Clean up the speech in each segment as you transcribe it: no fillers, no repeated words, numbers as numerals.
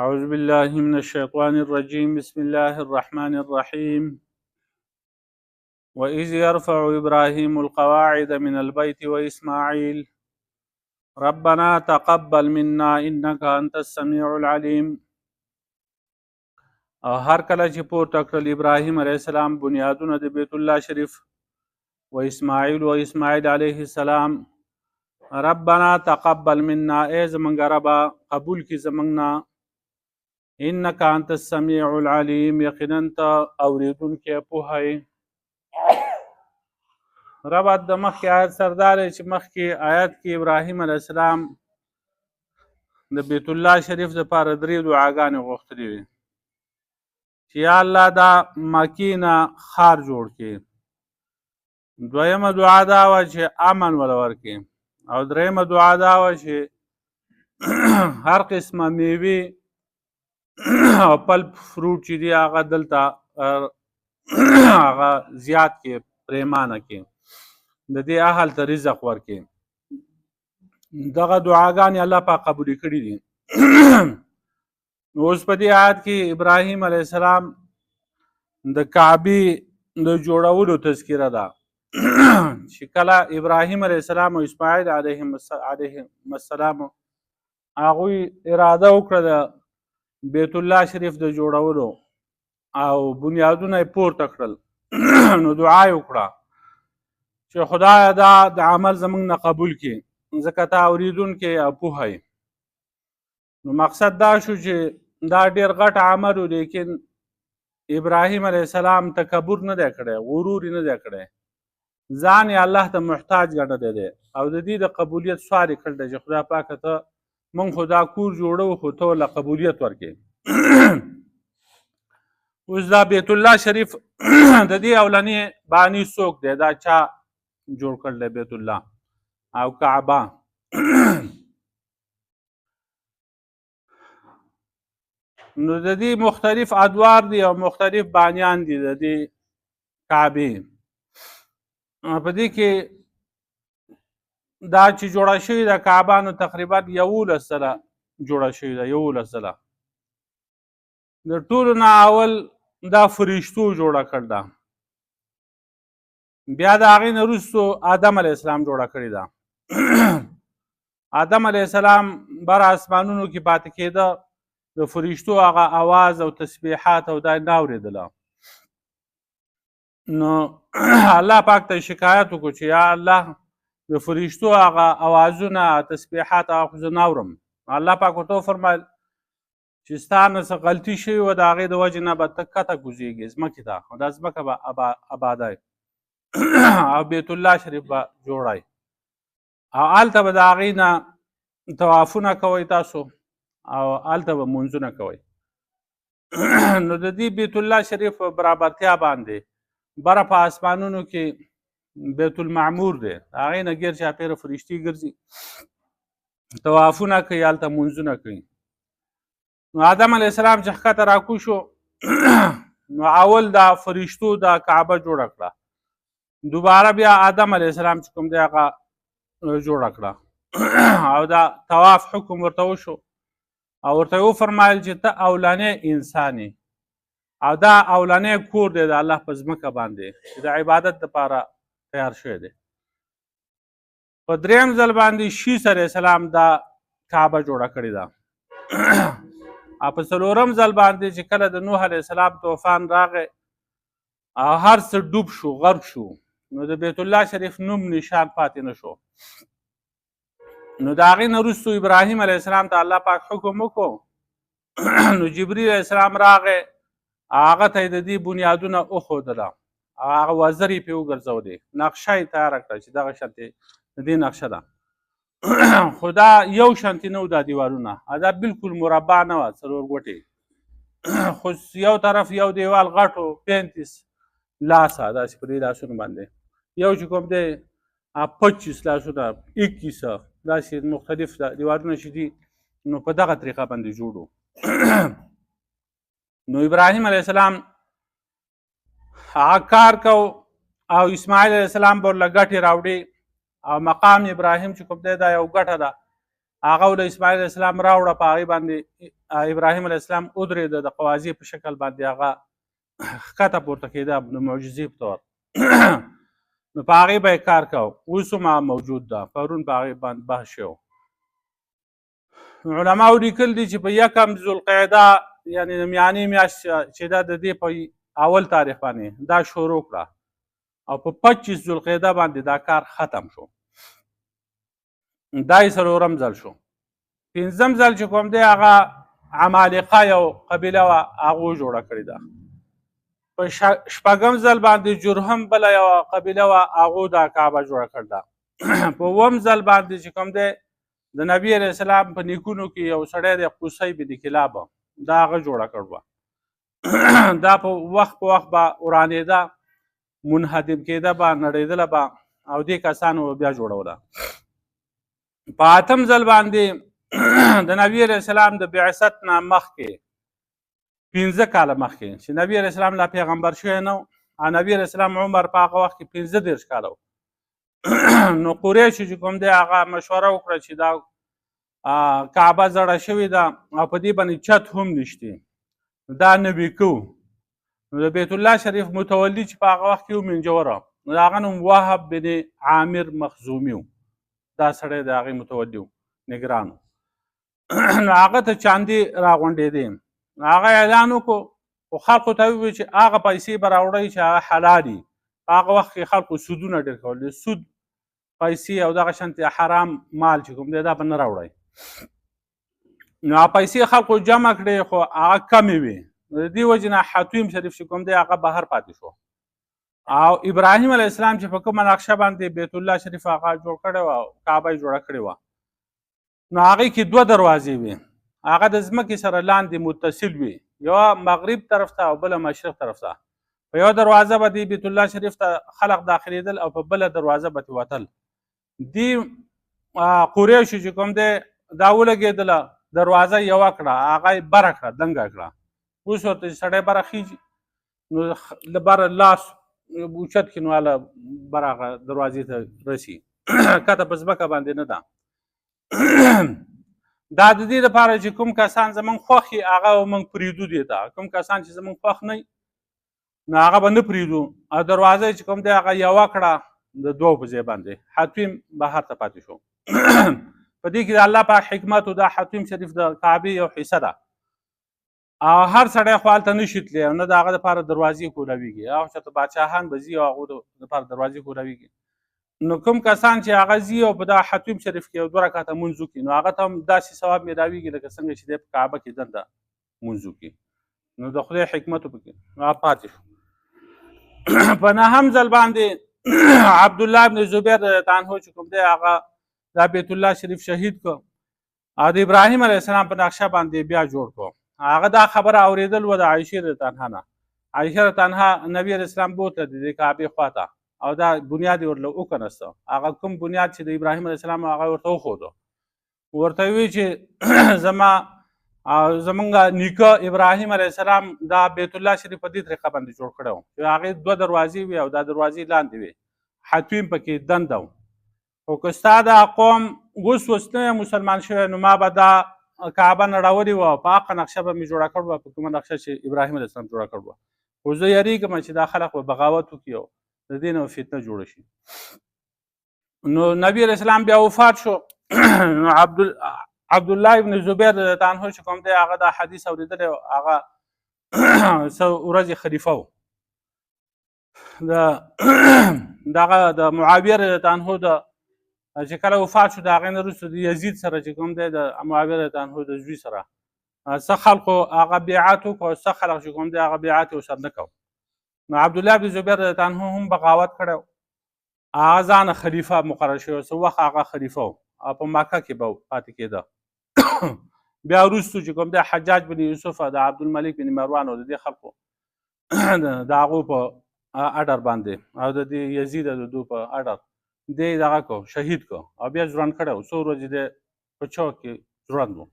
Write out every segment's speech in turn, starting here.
أعوذ بالله من الشيطان الرجيم بسم الله الرحمن الرحيم وإذ يرفع إبراهيم القواعد من البيت وإسماعيل ربنا تقبل منا إنك أنت السميع العليم. او هر کله چې پورته کړل ابراهیم علیه السلام بنیادونه د بیت الله شریف و اسماعیل علیه السلام ربنا تقبل منا ای زمونږ ربه قبول کړي زمونږ نه انک انت السمیع العلیم یقینا ته اوریدونکی پوهه یې. ربط د مخکې آیت سره دا دی چې مخکې آیت کې ابراهیم علیه السلام د بیت الله شریف دپاره 3 دعاګانې غوښتلې وې چې یا الله دا مکې نه ښار جوړ کړي. دویمه دعا دا وه چې امن وله ورکړي او دریمه دعا دا وه چې هر قسمه میوې او پل فروټ چې دي هغه دلته هغه زیات کې پریمانه کې د دې اهل ته رزق ورکړي. دغه دعاګانې الله پاک قبول کړي دي. اوس په دې آیت کې ابراهیم علیه السلام د کعبې د جوړولو تذکره ده چې کله ابراهیم علیه السلام او اسماعیل علیهم السلام هغوی اراده وکړه د بیت الله شریف د جوړولو او بنیادونه یې پورته کړل نو دعا یې وکړه چې خدایه دا د عمل زموږ نه قبول کړي ځکه ته اورېدونکی او پوهه یې. نو مقصد دا شو چې دا ډېر غټ عمل و لیکن ابراهیم علیه السلام تکبر نه دی کړی، غرور یې نه دی کړی، ځان یې الله ته محتاج ګڼلی دی او د دې د قبولیت سوال یې کړی دی چې خدای پاکه ته مونږ خو دا کور جوړو خو ته ورله قبولیت ورکړې. اوس دا بیت الله شریف د دې اولنې بانی څوک دی؟ دا چا جوړ کړلی بیت الله او کعبه؟ نو د دې مختلف ادوار دي او مختلف بانیان دي د دې کعبې. په دې کې دا چې جوړه شوې ده کعبه نو تقریبا 11 سره جوړه شوې ده، 11 سره. د ټولو نه اول دا فرشتو جوړه کړې ده، بیا د هغې نه وروستو آدم علیه السلام جوړه کړې ده. آدم علیه السلام بر اسمانونو کې پاتې کېده، د فرشتو هغه اواز او تسبیحات او دا یې نه اورېدله. نو الله پاک ته شکایت وکړو چې یا الله د فرشتو هغه اوازونه تسبیحات هغه خو زه نه اورم. الله پاک ورته وفرمیل چې ستا نه څه غلطي شوې وه د هغې د وجې نه به ته کته کوزېږې ځمکې ته او دا ځمکه به ابادی او بیت الله شریف به جوړی او هلته به د هغې نه طوافونه کوئ تاسو او هلته به لمونځونه کوئ. نو د دې بیت الله شریف په برابرتیا باندې بره په اسمانونو کې بیت المعمور دی، د هغې نه ګیر چاپېره فرشتي ګرځي، طوافونه کوي، هلته لمونځونه کوي. نو آدم علیه السلام چې ښکته راکوز شو نو اول دا فرشتو دا کعبه جوړه کړه، دوباره بیا آدم علیه السلام چې کوم دی هغه جوړه کړه او دا طواف حکم ورته وشو او ورته یې وفرمایل چې ته اولنی انسان او دا اولنی کور دی د الله په ځمکه باندې چې د عبادت دپاره تیار شوی دی. په دریم ځل باندې شیس علیه السلام دا کعبه جوړه کړې ده او په څلورم ځل باندې چې کله د نوح علیه السلام طوفان راغی او هر څه ډوب شو، غرق شو، نو د بیت الله شریف نوم نشان پاتې نه شو. نو د هغې نه وروستو ابراهیم علیه السلام ته الله پاک حکم وکړو نو جبریل علیه السلام راغی هغه ته یې د دې بنیادونه وښودله او هغه وزر یې پرې وګرځولې، نقشه یې تیاره کړه چې دغه شانتې د دې نقشه ده. خو دا یو شانتې نه و دا دیوالونه، دا بلکل مربع نه وه، 4 ګوټې خو یو طرف یو دیوال غټ و 35 لاسه داسې په دې لاسونو باندې، یو چې کوم دی 25 لاسونه 21 داسې مختلف دیوالونه چې دي نو په دغه طریقه باندې جوړ و. نو ابراهیم علیه السلام هغه کار کو او اسماعیل علیه السلام به ورله ګټې راوړي او مقام ابراهیم چې کوم دی دا یو ګټه ده هغه ول اسماعیل علیه السلام راوړه، په هغې باندې ابراهیم علیه السلام ودرېده د قوازې په شکل باندې هغه ښکته پورته کېده د معجزې په طور نو په هغې به یې کار کوو. اوس هم موجود ده، پرون په هغې باندې بحث شوی. علماو لیکل دي چې په 1 ذوالقعده یعنې د میانې میاشت چې دا د دې په اول تاریخ باندې دا شروع کړه او په 25 ذوالقعده باندې دا کار ختم شو. دا یې 4م ځل شو. 5م ځل چې کوم دی هغه عمالقه یو قبیله وه هغو جوړه کړې ده. په 6م ځل باندې جرهم بله یوه قبیله وه هغو دا کعبه جوړه کړې ده. په 9م ځل باندې چې کوم دی د نبي علیه السلام په نیکونو کې یو سړی دی قصی بن کلاب دا هغه جوړه کړې وه. دا په وخت به ورانېده، منهدم کېده به، نړېدله به او دې کسانو به بیا جوړوله. په 8م ځل باندې د نبي علیه السلام د بعثت نه مخکې 15 کاله مخکې چې نبي علیه السلام لا پیغمبر شوی نه و، نبي علیه السلام عمر په هغه وخت کې 15 کاله و. نو قریشو چې کوم دی هغه مشوره وکړه چې دا کعبه زړه شوې ده او په دې باندې چت هم نشته، دا نوي کوو. نو د بیت الله شریف متولي چې په هغه وخت کې و منجوره، نو د هغه نوم وهب بن عامر مخزومي و. دا سړی د هغې متولي و، نګران و. نو هغه ته چاندې راغونډېدې، هغه اعلان وکړو خو خلقو ته وویل چې هغه پیسې به راوړئ چې هغه حلال دي. په هغه وخت کې خلکو سودونه ډېر کول، د سود پیسې او دغه شانتې حرام مال چې کوم دی دا به نه راوړئ. نو هغه پیسې خلکو جمع کړې خو هغه کمې وې. نو د دې وجې نه حتیم شریف چې کوم دی هغه بهر پاتې شو. او ابراهیم علیه السلام چې په کومه نقشه باندې بیت الله شریف هغه جوړ کړی وه او کعبه یې جوړه کړې وه، نو هغې کې 2 دروازې وې. هغه د ځمکې سره لاندې متصل وي، یوه مغرب طرف ته او بله مشرق طرف ته. په یوه دروازه به د بیت الله شریف ته خلق داخلېدل او په بله دروازه به ترې وتل. دې قریشو چې کوم دی دا ولګېدله، دروازه یوه کړه، هغه یې بره کړه، دنګه کړه. اوس ورته چې سړی بره خیږي نو له بره لاس اوچت کړي نو هله بره هغه دروازې ته رسي، کته په ځمکه باندې نه ده. دا د دې لپاره چې کوم کسان زموږ خوښ وي هغه به موږ پرېږدو دې ته، کوم کسان چې زموږ خوښ نه وي نو هغه به نه پرېږدو. او دروازه چې کوم دی هغه یوه کړه د 2 په ځای باندې. حتیم بهر ته پاتې شو. په دې کې د الله پاک حکمت و. دا حتیم شریف د کعبې یو حصه ده او هر سړی خو هلته نشي تللی او نه د هغه دپاره دروازې کولاویږي. هغه چېرته باچاهان به ځي او هغو دپاره دروازې کولاویږي. نو کوم کسان چې هغه ځي او په دغه حتیم شریف کې یو 2 رکعته لمونځ وکړي نو هغه ته هم داسې ثواب میلاویږي لکه څنګه چې دی په کعبه کې دلته لمونځ وکړي. نو د خدای حکمت پکې هغه پاتې شو. په 9م ځل باندې عبدالله بن زبیر رضی عنه چې کوم دی هغه دا بیت الله شریف شهید کړ او د ابراهیم علیه السلام په نقشه باندې بیا جوړ کړ. هغه دا خبره اورېدل و د عایشې رضی عنها نه. عایشه رضی عنها نبي علیه السلام بوتله د دې کعبې خواته او دا بنیاد یې ورله وکنسته. هغه کوم بنیاد چې د ابراهیم علیه السلام هغه ورته وښوده، ورته وی چې زمونږ نیکه ابراهیم علیه السلام دا بیت الله شریف په دې طریقه باندې جوړ کړی و چې هغې 2 دروازې وي او دا دروازې لاندې وي، حتیم پکې دنده و. خو که ستا دا قوم اوس نه مسلمان شوی نو ما به دا کعبه نړولې وه، په هغه نقشه به مې جوړه کړې وه، په کومه نقشه چې ابراهیم علیه السلام جوړه کړې وه. خو زه یېرېږم چې دا خلک به بغاوت وکړي او د دې نه فتنه جوړه شي. نو نبی علیه السلام بیا وفات شو. نو عبدالله ابن زبیر رضی عنه چې کوم دی هغه دا حدیث اورېدلی و، هغه څه ورځې خلیفه و. دغه د معاویه رضی عنه چې کله وفات شو د هغې نه وروسته د یزید سره چې کوم دی د معاویه رضی عنه د زوی سره څه خلکو هغه بیعت وکړو او څه خلک چې کوم دی هغه بیعت یې ورسره نه کوو. نو عبدالله بن زبیر رضی عنه هم بغاوت کړی و، هغه ځانه خلیفه مقرر شوی، څه وخت هغه خلیفه و او په مکه کې به پاتې کېده. بیا وروستو چې کوم دی حجاج بن یوسف د عبدالملک بن مروان او د دې خلکو د هغو په اډر باندې او د دې یزید د دوی په اډر دی دغه کو شهید کو او بیا ژوند کړی و. څو ورځې دی په چوک کې ژوند و،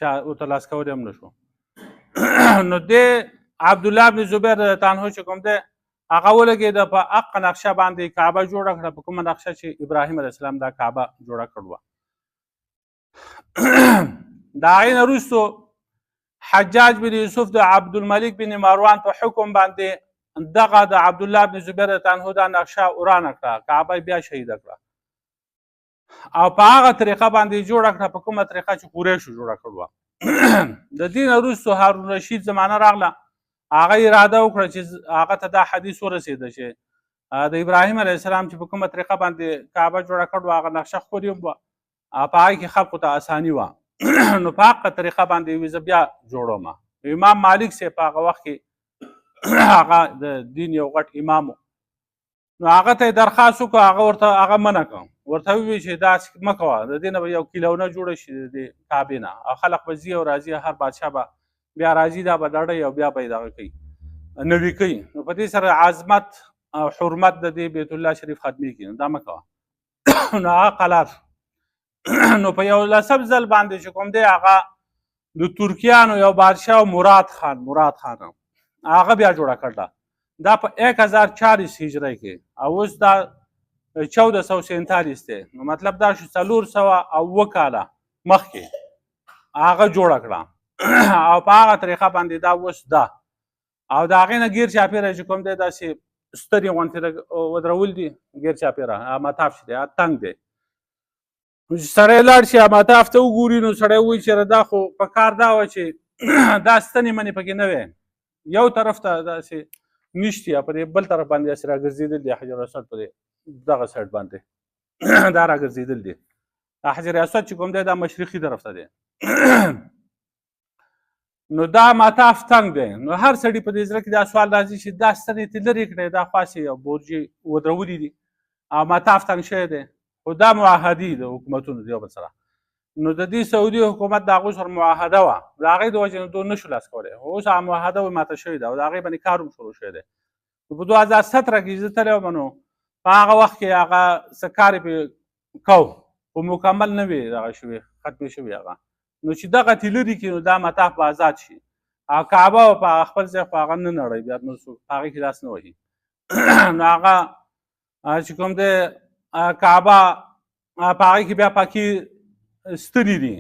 چا ورته لاس کولی هم نه شو. نو دی عبدالله بن زبیر رضی عنه چې کوم دی هغه ولګېده په حق نقشه باندې کعبه جوړه کړه، په کومه نقشه چې ابراهیم علیه السلام دا کعبه جوړه کړې وه. د هغې نه وروستو حجاج بن یوسف د عبدالملک بن مروان په حکم باندې دغه د عبدالله بن زبیر عنه دا نقشه ورانه کړه، کعبه بیا شهیده کړه او په هغه طریقه باندې جوړه کړه، په کومه طریقه چې قریشو جوړه کړې وه. د دې نه وروستو هارون رشید زمانه راغله، هغه اراده وکړه چې هغه ته دا حدیث ورسېده چې د ابراهیم علیه السلام چې په کومه طریقه باندې کعبه جوړه کړې وه هغه نقشه ښکلې وه، په هغې کې خلقو ته اساني وه. نو په هغه طریقه باندې وي زه بیا جوړوم. امام مالک صاحب په هغه وخت کې هغه د دین یو غټ امام و، نو هغه ته یې درخواست وکړه، هغه ورته هغه منع کړ، ورته وویل چې داسې مه کوه، د دې نه به یو کیلونه جوړه شي د دې کعبې نه او خلک به ځي او راځي، هر بادشاه به بیا راځي دا به ډړی او بیا به یې دغه کوي نوي کوي. نو په دې سره عظمت او حرمت د دې بیت الله شریف ختمیږي، نو دا مه کوه. نو هغه قلار شو. نو په 11 ځل باندې چې کوم دی هغه د ترکیانو یو بادشاه مراد خان هغه بیا جوړه کړله، دا په 1040 هجری کې او اوس دا 1447 دی، نو مطلب دا شو 407 کاله مخکې هغه جوړه کړه او په هغه طریقه باندې دا اوس ده او د هغې نه ګیر چاپېره چې کوم دی داسې سترې غوندې ودرول دي ګیر چاپېره مطاف چې دی تنګ دی. سړی لاړ شي مطاف ته وګوري نو سړی وایي چې دا خو په کار دا وه چې دا ستنې منې پکې نه وی، یو طرف ته داسې نشتي په دې بل طرف باندې داسې راګرځېدل دي حجر اسود په دې دغه سایډ باندې دا راګرځېدل دي. حجر اسود چې کوم دی دا مشرقي طرف ته دی. نو دا مطاف تنګ دی، نو هر سړي په دې زړه کې دا سوال راځي چې دا ستنې ترې لرې کړئ، دا خاصې برجې ودرولي دي او مطاف تنګ شوی دی، خو دا معاهدې د حکومتونو د یو بل سره. نو د دې سعودي حکومت د هغوی سره معاهده وه، د هغې د وجې نه دوی نشو لاس کولی، اوس هغه معاهده ماته شوې ده او د هغې باندې کار هم شروع شوی دی. په 2017 کې زه تللی وم، نو په هغه وخت کې هغه څه کار یې پرې کو خو مکمل نه وي دغه شوي ختمې شوي هغه. نو چې دغه تې لرې کړي نو دا مطاف به آزاد شي او کعبه په خپل ځای خو هغه نه نړوي، بیا نور څوک په هغې کې لاس نه وهي. نو هغه چې کوم دی کعبه په هغې کې بیا پاکي ستنې دي،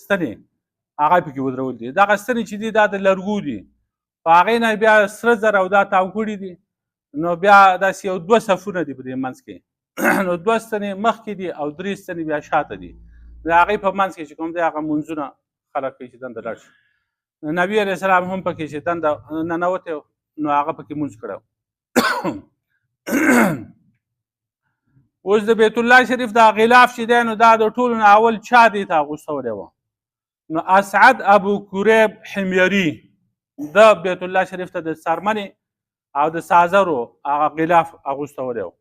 ستنې هغه پکې ودرول دي. دغه ستنې چې دي دا د لرګو دي، په هغې نه بیا سره زر او دا تاو کړي دي، نو بیا داسې یو 2 صفونه دي په دې منځ کې. نو 2 ستنې مخکې دي او 3 ستنې بیا شاته دي، د هغې په منځ کې چې کوم دی هغه منځونه خلک کوي چې دنده لاړ شي. نبي علیه السلام هم پکې چې دنده ننوتی نو هغه پکې مونځ کړی. اوس د بیت الله شریف دا غلاف چې دی نو دا د ټولو نه اول چا دې ته اغوستولی وه؟ نو اسعد ابو کریب حمیري د بیت الله شریف ته د څرمنې او د سازرو هغه غلاف اغوستولی و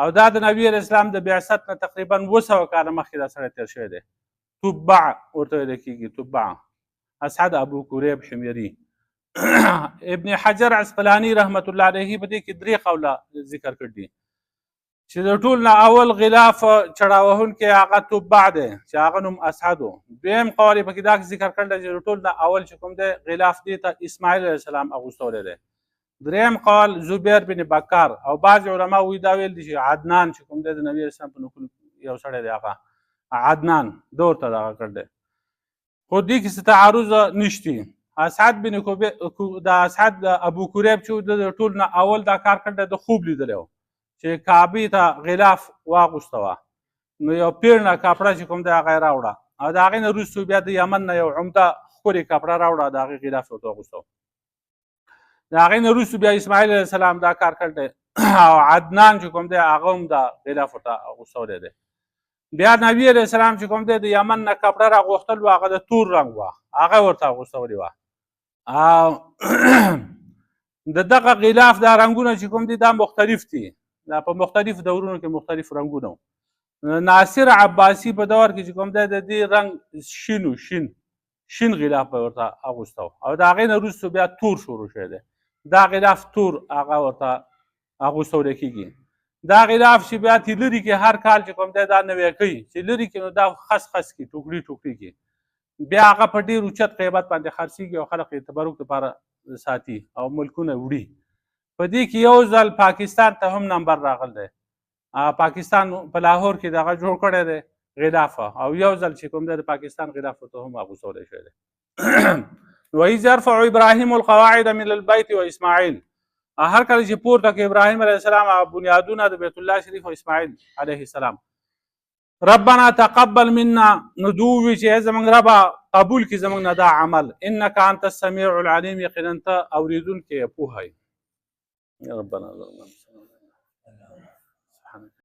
او دا د نبي علیه السلام د بعثت نه تقریبا 200 کاله مخکې دا سړی تېر شوی دی. تبع ورته ویل کېږي، تبع اسعد ابو کریب حمیري. ابن حجر عسقلاني رحمت الله علیه په دې کې 3 قوله ذکر کړي دي چې د ټول نه اول غلاف چړاوهونکی هغه تبع دی چې هغه نوم اسعد و. دویم قول یې پکې دا ذکر کړی چې د ټول نه اول چې کوم دی غلاف دې ته اسماعیل علیه السلام اغوستولی دی. دریم قول زبیر بن بکر او بعض علما وایي دا ویل دي چې عدنان چې کوم دی د نبي علیه السلام په نکلو یو سړی دی هغه عدنان ده ورته دغه کړ دی، خو دې کې څه تعارض نشتی. اسعد بن اسعد ابو کریب چې د ټول نه اول دا کار کړی د خوب لیدلی و چې کعبې ته غلاف واغوسته وه، نو یو پیړنه کپړه چې کوم دی هغه یې راوړه او د هغې نه وروستو بیا د یمن نه یو عمده ښکلې کپړه راوړه، د هغې غلاف ورته واغوسته و. د هغې نه وروستو بیا اسماعیل علیه السلام دا کار کړ دی او عدنان چې کوم دی هغه هم دا غلاف ورته اغوستولی دی. بیا نبي علیه السلام چې کوم دی د یمن نه کپړه راغوښتل وه هغه د تور رنګ وه، هغه ورته اغوستولې وه. د دغه غلاف دا رنګونه چې کوم دي دا مختلف دي، دا په مختلفو دورونو کې مختلف رنګونه وو. ناصر عباسي په دور کې چې کوم دی د دې رنګ شین و، شین غلاف به ورته اغوسته و او د هغې نه وروستو بیا تور شروع شوی دی، دا غلاف تور هغه ورته اغوستولی کېږي. دا غلاف چې بیا تې لرې کې هر کال چې کوم دی دا نوی کوي چې لرې کې نو دا خس کړي ټوکري کې، بیا هغه په ډېر اوچت قیمت باندې خرڅېږي او خلک یې تبرک دپاره ساتي او ملکونه وړي. په دې کې یو ځل پاکستان ته هم نمبر راغلی دی، پاکستان په لاهور کې دغه جوړ کړی دی غلافه او یو ځل چې کوم د پاکستان غلافه ته هم اغوستلی شوی دی. وإذ يرفع إبراهيم القواعد من البيت وإسماعيل، هر کله چې پورته کې ابراهیم علیه السلام بنیادونه د بیت الله شریف او اسماعیل علیه السلام. ربنا تقبل منا، نو دوی ووایي چې زموږ ربه قبول کړي زموږ نه دا عمل، انک انت السمیع العلیم، یقینا ته اورېدونکی پوهه یې. ربنا